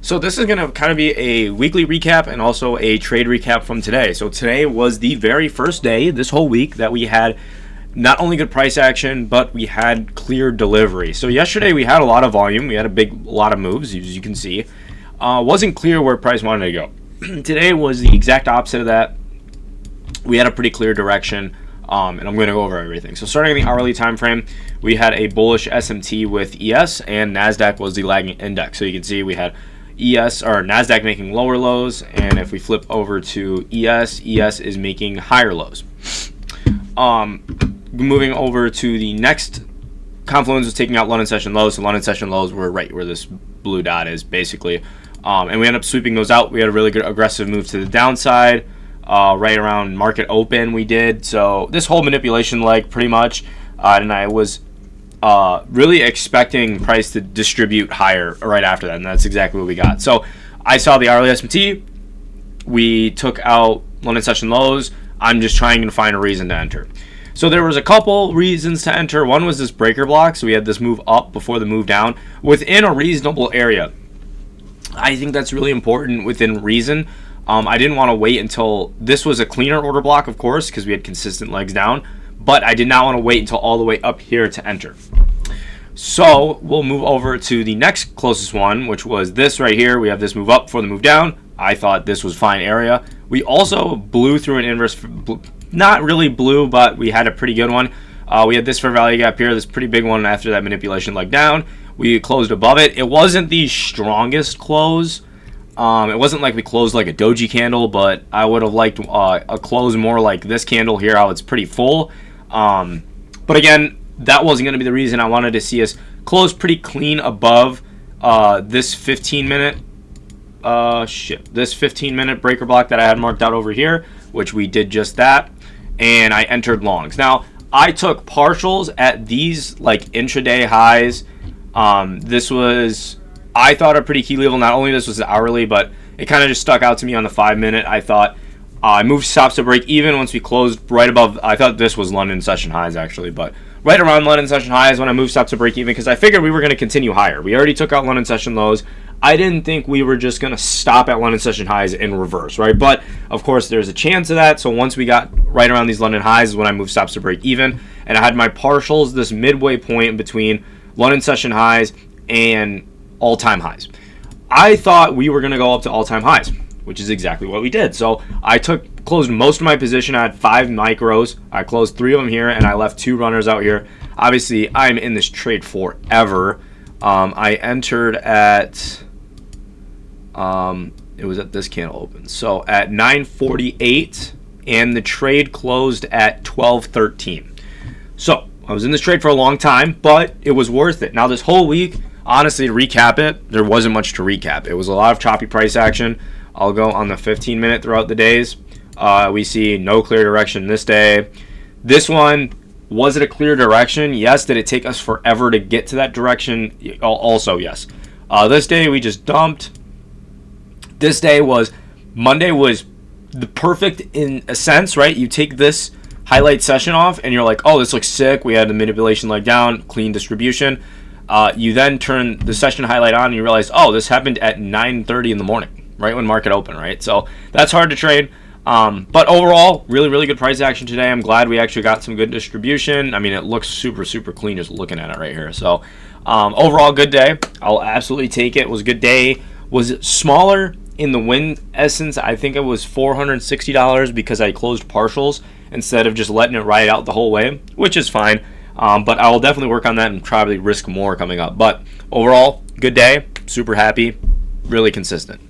So this is going to kind of be a weekly recap and also a trade recap from today. So today was the very first day this whole week that we had not only good price action, but we had clear delivery. So yesterday we had a lot of volume. We had a lot of moves, as you can see. Wasn't clear where price wanted to go. Today was the exact opposite of that. We had a pretty clear direction. And I'm going to go over everything. So starting in the hourly time frame, we had a bullish SMT with ES, and NASDAQ was the lagging index. So you can see we had ES or NASDAQ making lower lows, and if we flip over to ES is making higher lows. Moving over to the next, Confluence was taking out London session lows. So London session lows were right where this blue dot is, basically. And we ended up sweeping those out. We had a really good aggressive move to the downside. Right around market open we did. So this whole manipulation leg pretty much, and I was really expecting price to distribute higher right after that, and that's exactly what we got. So I saw the hourly SMT. We took out London session lows. I'm just trying to find a reason to enter. So there was a couple reasons to enter. One was this breaker block. So we had this move up before the move down within a reasonable area. I think that's really important within reason. I didn't want to wait until this was a cleaner order block, of course, because we had consistent legs down, but I did not want to wait until all the way up here to enter. So we'll move over to the next closest one, which was this right here. We have this move up before the move down. I thought this was fine area. We also blew through an inverse, not really blew, but we had a pretty good one. We had this fair value gap here, this pretty big one after that manipulation leg down. We closed above it. It wasn't the strongest close. It wasn't like we closed like a doji candle, but I would have liked a close more like this candle here, how it's pretty full. But again, that wasn't going to be the reason. I wanted to see us close pretty clean above this 15-minute this 15-minute breaker block that I had marked out over here, which we did just that, and I entered longs. Now, I took partials at these like intraday highs. This was, I thought, a pretty key level. Not only this was the hourly, but it kind of just stuck out to me on the 5-minute. I thought I moved stops to break even once we closed right above. I thought this was London session highs actually, but right around London session highs when I moved stops to break even, because I figured we were going to continue higher. We already took out London session lows. I didn't think we were just going to stop at London session highs in reverse, right? But of course, there's a chance of that. So once we got right around these London highs is when I moved stops to break even, and I had my partials this midway point between London session highs and all-time highs. I thought we were going to go up to all-time highs, which is exactly what we did. So I closed most of my position. I had 5 micros. I closed 3 of them here, and I left 2 runners out here. Obviously, I'm in this trade forever. I entered at, it was at this candle open. So at 9:48, and the trade closed at 12:13. So I was in this trade for a long time, but it was worth it. Now this whole week, honestly, to recap it, there wasn't much to recap. It was a lot of choppy price action. I'll go on the 15-minute throughout the days. We see no clear direction this day. This one, was it a clear direction? Yes. Did it take us forever to get to that direction? Also, yes. This day, we just dumped. This day was, Monday was the perfect in a sense, right? You take this highlight session off, and you're like, oh, this looks sick. We had the manipulation leg down, clean distribution. You then turn the session highlight on, and you realize, oh, this happened at 9:30 in the morning, right when market opened, right? So that's hard to trade. But overall, really, really good price action today. I'm glad we actually got some good distribution. I mean, it looks super, super clean just looking at it right here. So overall, good day. I'll absolutely take it. It was a good day. Was it smaller in the win essence? I think it was $460 because I closed partials instead of just letting it ride out the whole way, which is fine. But I will definitely work on that and probably risk more coming up. But overall, good day. Super happy. Really consistent.